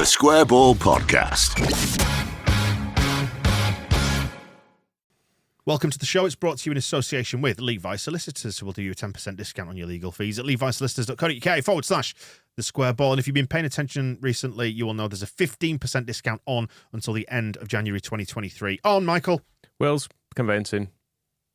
The Square Ball Podcast. Welcome to the show. It's brought to you in association with Levi's Solicitors, who will do you a 10% discount on your legal fees at levisolicitors.co.uk/the Square Ball. And if you've been paying attention recently, you will know there's a 15% discount on until the end of January 2023. On, Michael. Wills, conveyancing,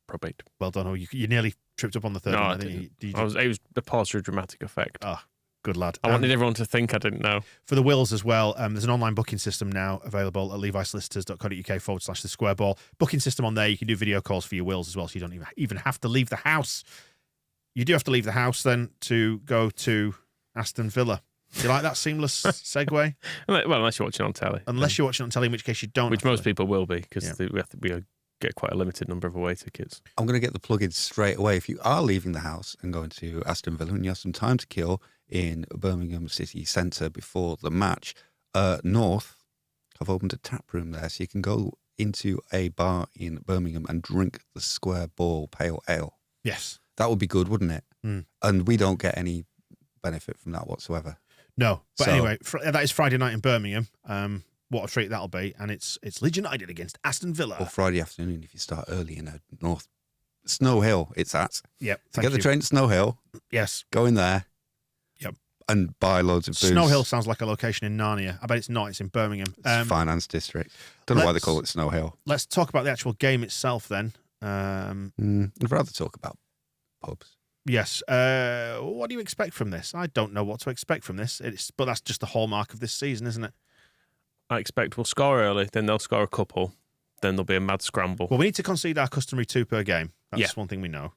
probate. Well done. Oh, you nearly tripped up on the third No, one. I didn't. It was the pause for a dramatic effect. Oh, good lad. I wanted everyone to think I didn't know. For the wills as well, there's an online booking system now available at levisolicitors.co.uk/the Square Ball. Booking system on there. You can do video calls for your wills as well, so you don't even have to leave the house. You do have to leave the house then to go to Aston Villa. Do you like that seamless segue? Well, unless you're watching on telly. Unless you're watching on telly, in which case you don't. Which most people will be, because we get quite a limited number of away tickets. I'm going to get the plug-in straight away. If you are leaving the house and going to Aston Villa and you have some time to kill in Birmingham City Centre before the match, North have opened a tap room there, so you can go into a bar in Birmingham and drink the Square Ball Pale Ale. Yes. That would be good, wouldn't it? Mm. And we don't get any benefit from that whatsoever. No. But So- anyway, that is Friday night in Birmingham. What a treat that'll be. And it's Leeds United against Aston Villa. Or Friday afternoon if you start early in North. Snow Hill, it's at. Yep. To get the train to Snow Hill, Yes. go in there. Yep. And buy loads of booze. Snow Hill sounds like a location in Narnia. I bet it's not. It's in Birmingham. It's finance district. Don't know why they call it Snow Hill. Let's talk about the actual game itself then. I'd rather talk about pubs. Yes. What do you expect from this? I don't know what to expect from this. But that's just the hallmark of this season, isn't it? I expect we'll score early, then they'll score a couple, then there'll be a mad scramble. Well, we need to concede our customary 2 per game. That's Yeah. one thing we know.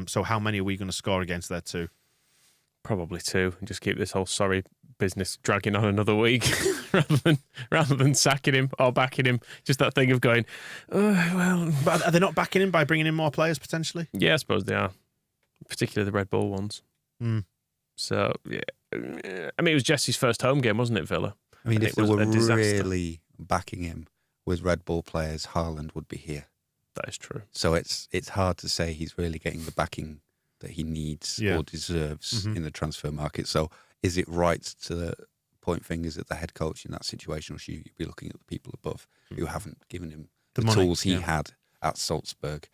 So how many are we going to score against their 2? Probably 2, and just keep this whole sorry business dragging on another week rather than sacking him or backing him. Just that thing of going, well. But are they not backing him by bringing in more players potentially? Yeah, I suppose they are, particularly the Red Bull ones. Mm. So, yeah. I mean, it was Jesse's first home game, wasn't it, Villa? I mean, And if it they was were a disaster. really backing him with Red Bull players, Haaland would be here. That is true. So it's hard to say he's really getting the backing that he needs or deserves in the transfer market. So is it right to point fingers at the head coach in that situation, or should you be looking at the people above who haven't given him the money, tools he had at Salzburg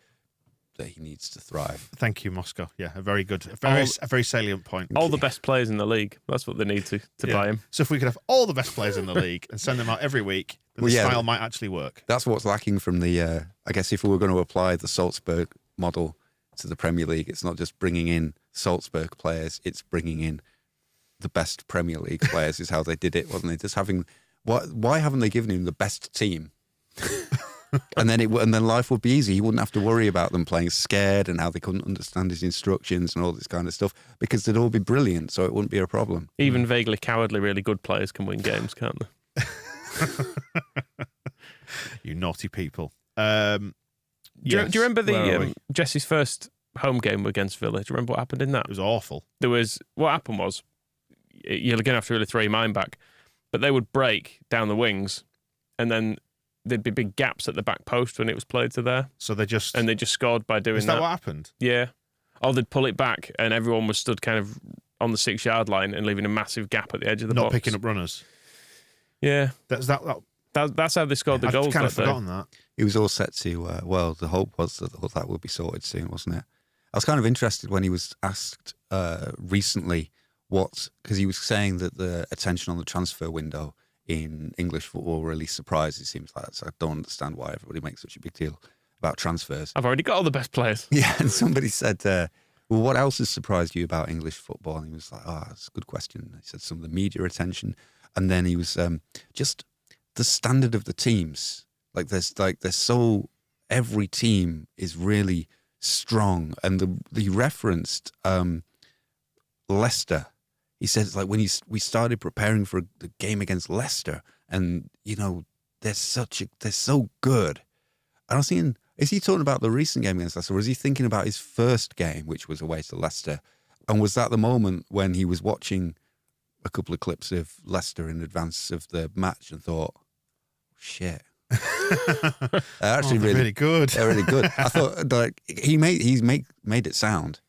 that he needs to thrive? Thank you, Moscow. Yeah, a very good, a very salient point. All the best players in the league. That's what they need to buy him. So if we could have all the best players in the league and send them out every week, then the style might actually work. That's what's lacking from the, I guess if we were going to apply the Salzburg model to the Premier League, it's not just bringing in Salzburg players, it's bringing in the best Premier League players is how they did it, wasn't it? Just having, why haven't they given him the best team? and then life would be easy. He wouldn't have to worry about them playing scared and how they couldn't understand his instructions and all this kind of stuff, because they'd all be brilliant, so it wouldn't be a problem. Even vaguely cowardly, really good players can win games, can't they? You naughty people. Do you remember Where are we? Jesse's first home game against Villa? Do you remember what happened in that? It was awful. What happened was, you're going to have to really throw your mind back, but they would break down the wings, and then there'd be big gaps at the back post when it was played to there. So they just scored by doing Is that what happened? Yeah. Or they'd pull it back, and everyone was stood kind of on the 6-yard line and leaving a massive gap at the edge of the box. Not picking up runners. Yeah. That's how they scored the goals. I've kind of that day. forgotten that. It was all set to, the hope was that would be sorted soon, wasn't it? I was kind of interested when he was asked recently because he was saying that the attention on the transfer window in English football really surprised, it seems like. So I don't understand why everybody makes such a big deal about transfers. I've already got all the best players. Yeah, and somebody said, well, what else has surprised you about English football? And he was like, that's a good question. He said some of the media attention. And then he was just the standard of the teams. Every team is really strong. And he referenced Leicester. He said it's like when we started preparing for the game against Leicester, and they're so good. And I was thinking, is he talking about the recent game against Leicester, or is he thinking about his first game, which was away to Leicester? And was that the moment when he was watching a couple of clips of Leicester in advance of the match and thought, shit. They're actually really good. They're really good. I thought he's made it sound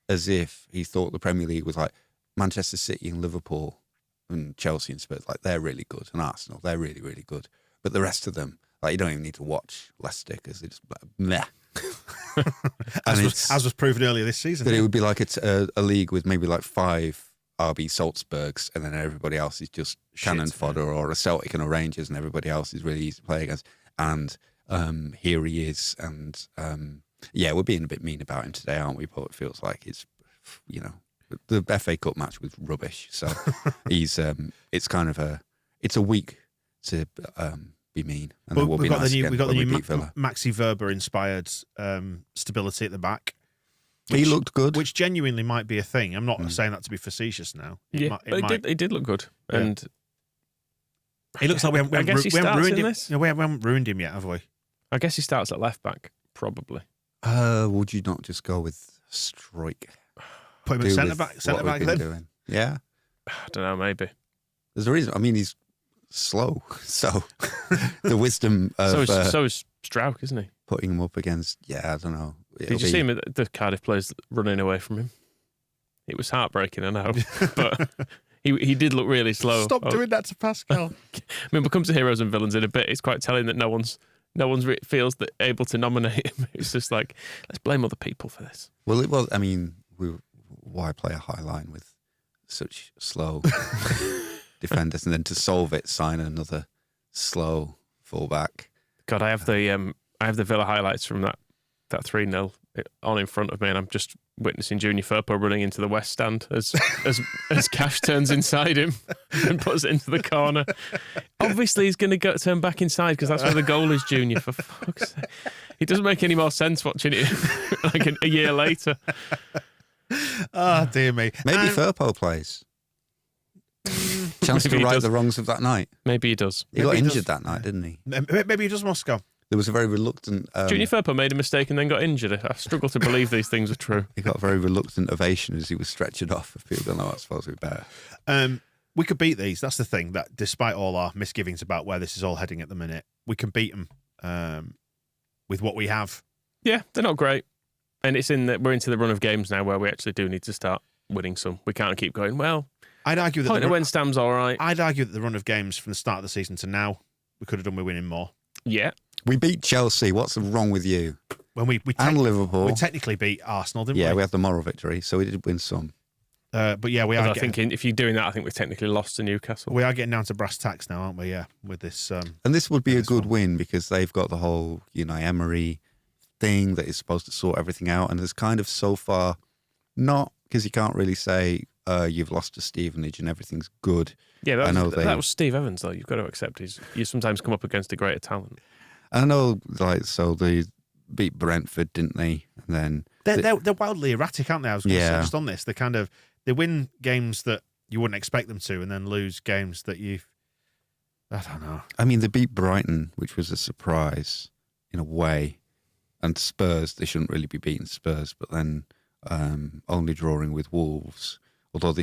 as if he thought the Premier League was like Manchester City and Liverpool and Chelsea and Spurs, like they're really good, and Arsenal, they're really, really good. But the rest of them, like you don't even need to watch Leicester because they just meh. as was proven earlier this season. That it would be like it's a league with maybe like 5 RB Salzburgs, and then everybody else is just cannon fodder, or a Celtic and a Rangers, and everybody else is really easy to play against. And here he is, and we're being a bit mean about him today, aren't we? But it feels like it's, the FA Cup match was rubbish. So he's it's kind of a week to be mean, and then we'll be nice again. We got the new Villa. Maxi Verber inspired stability at the back. He looked good, which genuinely might be a thing. I'm not saying that to be facetious now. He did look good, and he looks like we haven't ruined him. This? No, we haven't ruined him yet, have we? I guess he starts at left back, probably. Would you not just go with Strike? Put him at centre back then? Doing? Yeah. I don't know, maybe. There's a reason. I mean, he's slow, so the wisdom of so is Strauch, isn't he? Putting him up against, I don't know. Did you see him at the Cardiff players running away from him? It was heartbreaking, I know, but he did look really slow. Stop doing that to Pascal. I mean, we'll come to heroes and villains in a bit. It's quite telling that no one's feels that able to nominate him. It's just like, let's blame other people for this. Well, it was. I mean, why play a high line with such slow defenders, and then to solve it, sign another slow fullback? God, I have the Villa highlights from that 3-0 on in front of me, and I'm just witnessing Junior Firpo running into the West Stand as Cash turns inside him and puts it into the corner. Obviously, he's going to turn back inside because that's where the goal is, Junior, for fuck's sake. It doesn't make any more sense watching it like a year later. Oh, dear me. Maybe Firpo plays. Chance to right the wrongs of that night. Maybe he does. He got injured that night, didn't he? Maybe he does, Moscow. There was a very reluctant... Junior Firpo made a mistake and then got injured. I struggle to believe these things are true. He got a very reluctant ovation as he was stretchered off. If people don't know, that's supposed to be better. We could beat these. That's the thing, that despite all our misgivings about where this is all heading at the minute, we can beat them with what we have. Yeah, they're not great. And we're into the run of games now where we actually do need to start winning some. We can't keep going, well, I'd argue that point of West Ham's all right. I'd argue that the run of games from the start of the season to now, we could have done with winning more. Yeah. We beat Chelsea. What's wrong with you? When and Liverpool. We technically beat Arsenal, didn't we? Yeah, we had the moral victory, so we did win some. But yeah, we are. I think if you're doing that, I think we've technically lost to Newcastle. We are getting down to brass tacks now, aren't we? Yeah, with this. And this would be a good win because they've got the whole Emery thing that is supposed to sort everything out, and there's kind of so far not, because you can't really say you've lost to Stevenage and everything's good. Yeah, that was Steve Evans though. You've got to accept you sometimes come up against a greater talent. I know, so they beat Brentford, didn't they? And then they're wildly erratic, aren't they? I was going to say just on this. They win games that you wouldn't expect them to, and then lose games that I don't know. I mean, they beat Brighton, which was a surprise in a way, and Spurs. They shouldn't really be beating Spurs, but then only drawing with Wolves. Although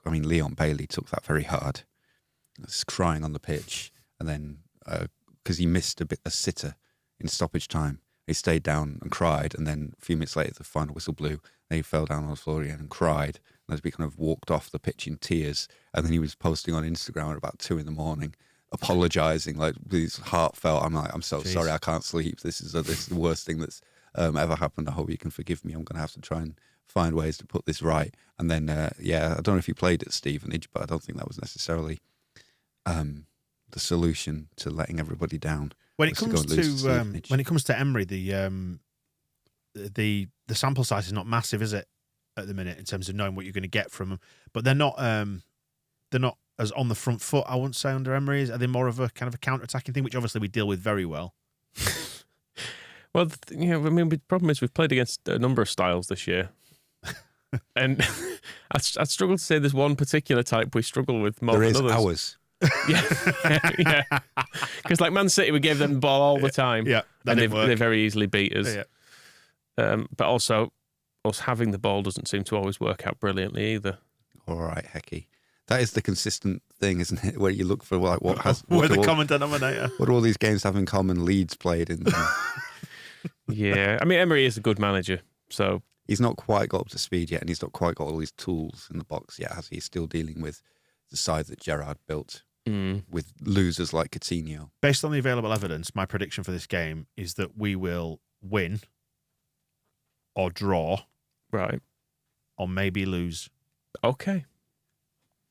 Leon Bailey took that very hard. He was crying on the pitch, and then because he missed a sitter in stoppage time, he stayed down and cried, and then a few minutes later the final whistle blew, and he fell down on the floor again and cried, and as we kind of walked off the pitch in tears, and then he was posting on Instagram at about 2 a.m, apologising, like these heartfelt. I'm like, I'm so sorry, I can't sleep. This is the worst thing that's ever happened. I hope you can forgive me. I'm going to have to try and find ways to put this right. And then, I don't know if you played at Stevenage, but I don't think that was necessarily the solution to letting everybody down. When it comes to Emery, the sample size is not massive, is it, at the minute, in terms of knowing what you're going to get from them? But they're not as on the front foot, I wouldn't say, under Emery. Are they more of a kind of a counter-attacking thing, which obviously we deal with very well? Well, the problem is we've played against a number of styles this year. And I'd struggle to say there's one particular type we struggle with more than others. There is ours. Yeah. Because like Man City, we gave them the ball all the time. Yeah, and they very easily beat us. Yeah. But also, us having the ball doesn't seem to always work out brilliantly either. All right, Hecky. That is the consistent thing, isn't it? Where you look for like what the common denominator. What do all these games have in common? Leeds played in them. Yeah, I mean Emery is a good manager, so he's not quite got up to speed yet, and he's not quite got all his tools in the box yet, has he? He's still dealing with the side that Gerrard built with losers like Coutinho. Based on the available evidence, my prediction for this game is that we will win or draw Right. or maybe lose. Okay.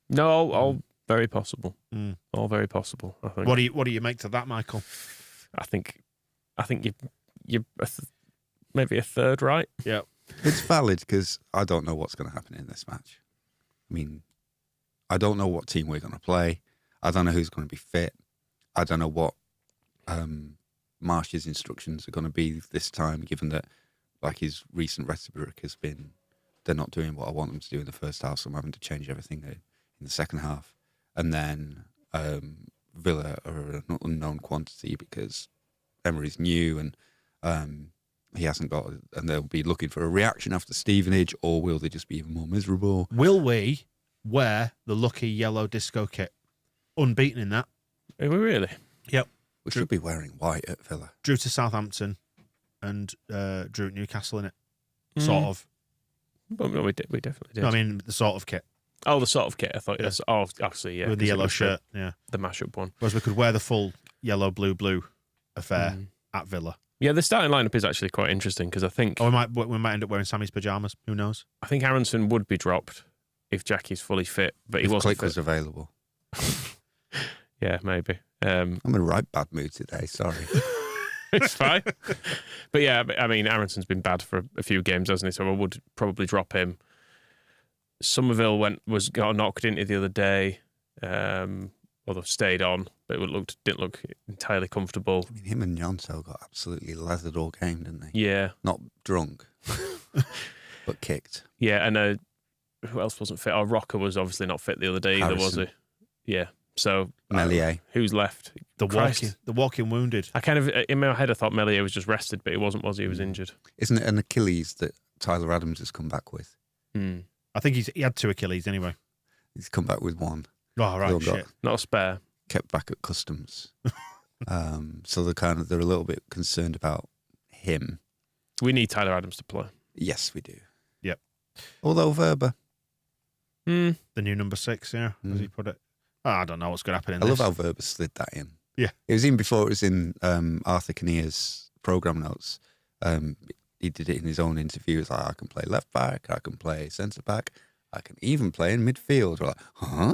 No, all very possible. All very possible, I think. What do you make to that, Michael? I think you're maybe a third right. Yeah. It's valid because I don't know what's going to happen in this match. I mean, I don't know what team we're going to play. I don't know who's going to be fit. I don't know what Marsh's instructions are going to be this time, given that like his recent rhetoric has been, they're not doing what I want them to do in the first half, so I'm having to change everything in the second half. And then Villa are an unknown quantity because Emery's new and he hasn't got, and they'll be looking for a reaction after Stevenage, or will they just be even more miserable? Will we wear the lucky yellow disco kit? Unbeaten in that. Are we really? Yep. We should be wearing white at Villa. Drew to Southampton and drew at Newcastle in it. Sort of. Well, no, we definitely did. No, I mean, the sort of kit. Oh, the sort of kit. I thought yes. Oh, actually, yeah. With the yellow shirt, yeah. The mashup one. Whereas we could wear the full yellow, blue affair at Villa. Yeah, the starting lineup is actually quite interesting because I think Or we might end up wearing Sammy's pyjamas. Who knows? I think Aronson would be dropped if Jackie's fully fit, but he If wasn't Click was fit. available. Yeah, maybe. I'm in a right bad mood today, sorry. It's fine. But yeah, I mean, Aronson's been bad for a few games, hasn't he? So I would probably drop him. Somerville got knocked into the other day, although stayed on, but it didn't look entirely comfortable. I mean, him and Gnonto got absolutely leathered all game, didn't they? Yeah. Not drunk, but kicked. Yeah, and who else wasn't fit? Oh, Rocker was obviously not fit the other day either, was he? Yeah. So Meslier. Who's left? The walking wounded. I kind of, in my head, I thought Meslier was just rested, but he wasn't, was he? He was injured. Isn't it an Achilles that Tyler Adams has come back with? I think he had 2 Achilles anyway. He's come back with one. Oh, right, Still got shit. Not a spare. kept back at customs. So they're a little bit concerned about him. We need Tyler Adams to play. Yes, we do. Yep. Although Verba. The new number 6, yeah, as he put it. Oh, I don't know what's going to happen in I this. love how Verba slid that in. Yeah. It was in before it was in Arthur Kinnear's programme notes. He did it in his own interview. He was like, I can play left back, I can play centre back, I can even play in midfield. We're like, huh?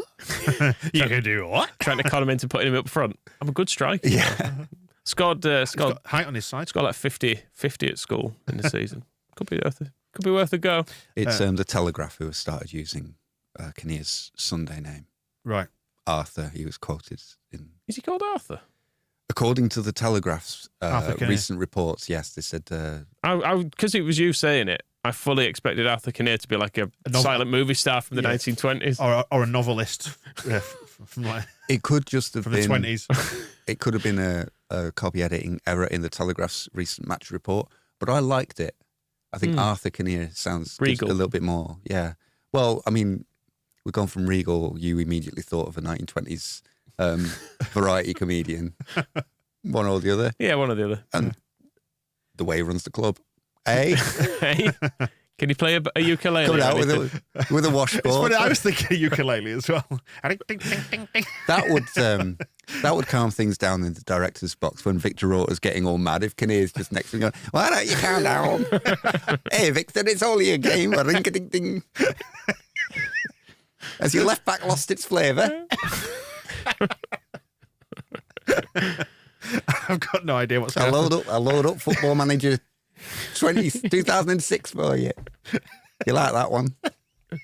You can do what? Trying to con him into putting him up front. I'm a good striker. Yeah. Scored He's got height on his side. like 50 at school in the season. Could be worth a go. It's the Telegraph who has started using Kinnear's Sunday name. Right. Arthur, he was quoted in. Is he called Arthur? According to the Telegraph's Arthur Kinnear. recent reports, yes, they said. Because it was you saying it, I fully expected Arthur Kinnear to be like a silent movie star from the 1920s. Or a novelist from like It could just have from been the 20s. It could have been a copy editing error in the Telegraph's recent match report, but I liked it. I think Arthur Kinnear sounds Regal. a little bit more. Yeah. Well, I mean, we've gone from Regal. You immediately thought of a 1920s variety comedian, one or the other. Yeah, one or the other. And the way he runs the club. Hey, Hey, can you play a ukulele? coming or out anything? with a It's washboard. funny, I was thinking ukulele as well. That would calm things down in the director's box when Victor Rota's getting all mad. If Kinnear's just next to him going, why don't you calm down? Hey, Victor, it's only a game. Ring-a-ding-ding. Has your left back lost its flavour? I've got no idea what's I'll going on. load up Football Manager 2006 for you. You like that one?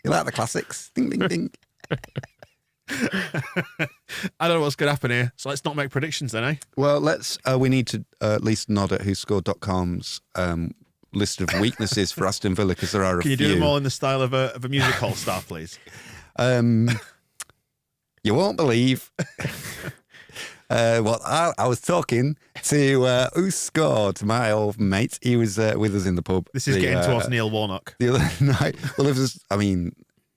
You like the classics? Ding, ding, ding. I don't know what's going to happen here, so let's not make predictions then, eh? Well, we need to at least nod at whoscored.com's list of weaknesses for Aston Villa, because there are a Can you few. do them all in the style of a music hall star, please? You won't believe what I was talking to Who Scored, my old mate. He was with us in the pub. This is getting towards Neil Warnock. The other night. Well,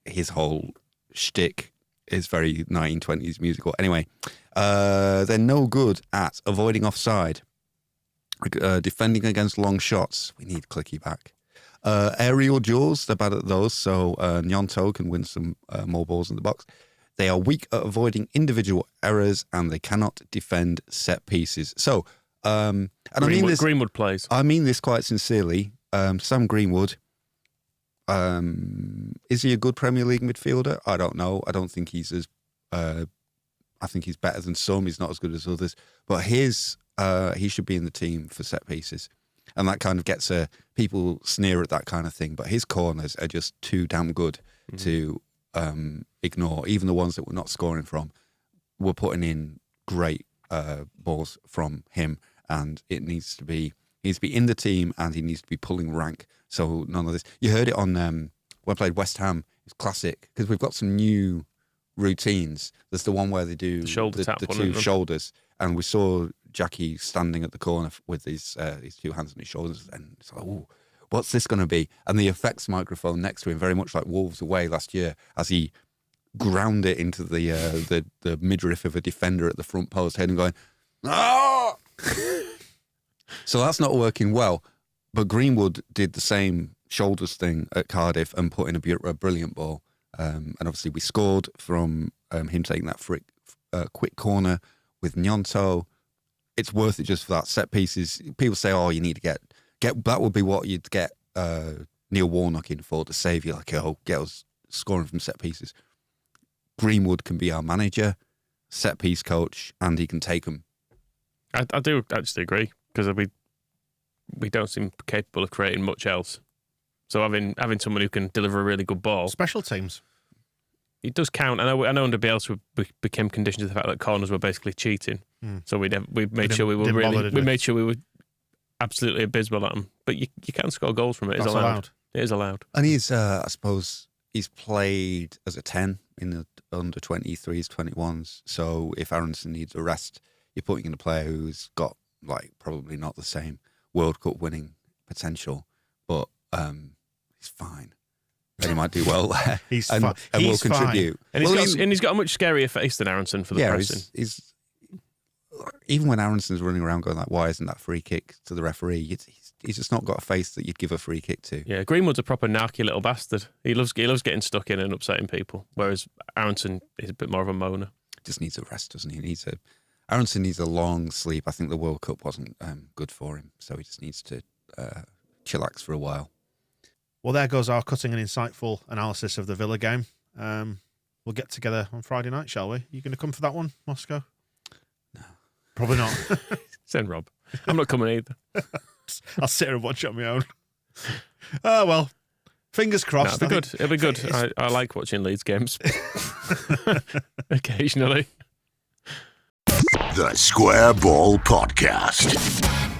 his whole shtick is very 1920s musical. Anyway, they're no good at avoiding offside, defending against long shots. We need Clicky back. Aerial duels, they're bad at those, so Gnonto can win some more balls in the box. They are weak at avoiding individual errors and they cannot defend set pieces. So, and Greenwood plays. I mean this quite sincerely. Sam Greenwood, is he a good Premier League midfielder? I don't know. I don't think he's as. I think he's better than some. He's not as good as others. But he should be in the team for set pieces, and that kind of gets people sneer at that kind of thing. But his corners are just too damn good to ignore. Even the ones that we're not scoring from, we're putting in great balls from him, and he needs to be in the team, and he needs to be pulling rank. So none of this. You heard it on when I played West Ham. It's classic because we've got some new routines. There's the one where they do the shoulder tap, the two shoulders, and we saw Jackie standing at the corner with his two hands on his shoulders, and it's like, oh, what's this going to be? And the effects microphone next to him, very much like Wolves away last year, as he ground it into the midriff of a defender at the front post, heading going, ah! So that's not working well. But Greenwood did the same shoulders thing at Cardiff and put in a brilliant ball. And obviously we scored from him taking that quick corner with Gnonto. It's worth it just for that. Set pieces, people say, oh, you need to get that would be what you'd get Neil Warnock in for, to save you, like, oh, get us scoring from set pieces. Greenwood can be our manager, set piece coach, and he can take them. I do actually agree, because we don't seem capable of creating much else. So having someone who can deliver a really good ball, Special teams. it does count. I know under Bielsa we became conditioned to the fact that corners were basically cheating. So we made sure we were absolutely abysmal at them. But you can score goals from it. It's allowed. It is allowed. And he's, I suppose, he's played as a 10 in the under 23s, 21s. So if Aronson needs a rest, you're putting in a player who's got, like, probably not the same World Cup winning potential, but he's fine. And he might do well there. He's and will contribute. And he's got a much scarier face than Aronson for the pressing. He's even when Aronson's running around going like, why isn't that free kick to the referee? He's just not got a face that you'd give a free kick to. Yeah, Greenwood's a proper narky little bastard. He loves getting stuck in and upsetting people, whereas Aronson is a bit more of a moaner. Just needs a rest, doesn't he? Aronson needs a long sleep. I think the World Cup wasn't good for him, so he just needs to chillax for a while. Well, there goes our cutting and insightful analysis of the Villa game. We'll get together on Friday night, shall we? You going to come for that one, Moscow? No. Probably not. Send Rob. I'm not coming either. I'll sit here and watch it on my own. Oh, well, fingers crossed. No, it'll be good. I like watching Leeds games. Occasionally. The Square Ball Podcast.